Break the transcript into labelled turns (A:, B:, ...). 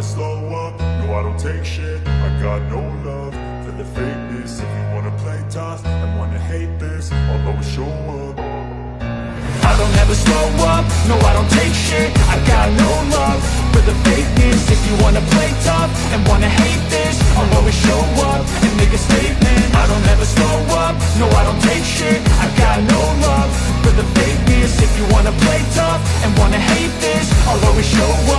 A: slow up, no I don't take shit. I got no love for the fakeness. If you wanna play tough and wanna hate this, I'll always show up.
B: I don't ever slow up, no I don't take shit. I got no love for the fakeness. If you wanna play tough and wanna hate this, I'll always show up and make a statement. I don't ever slow up, no I don't take shit. I got no love for the fakeness. If you wanna play tough and wanna hate this, I'll always show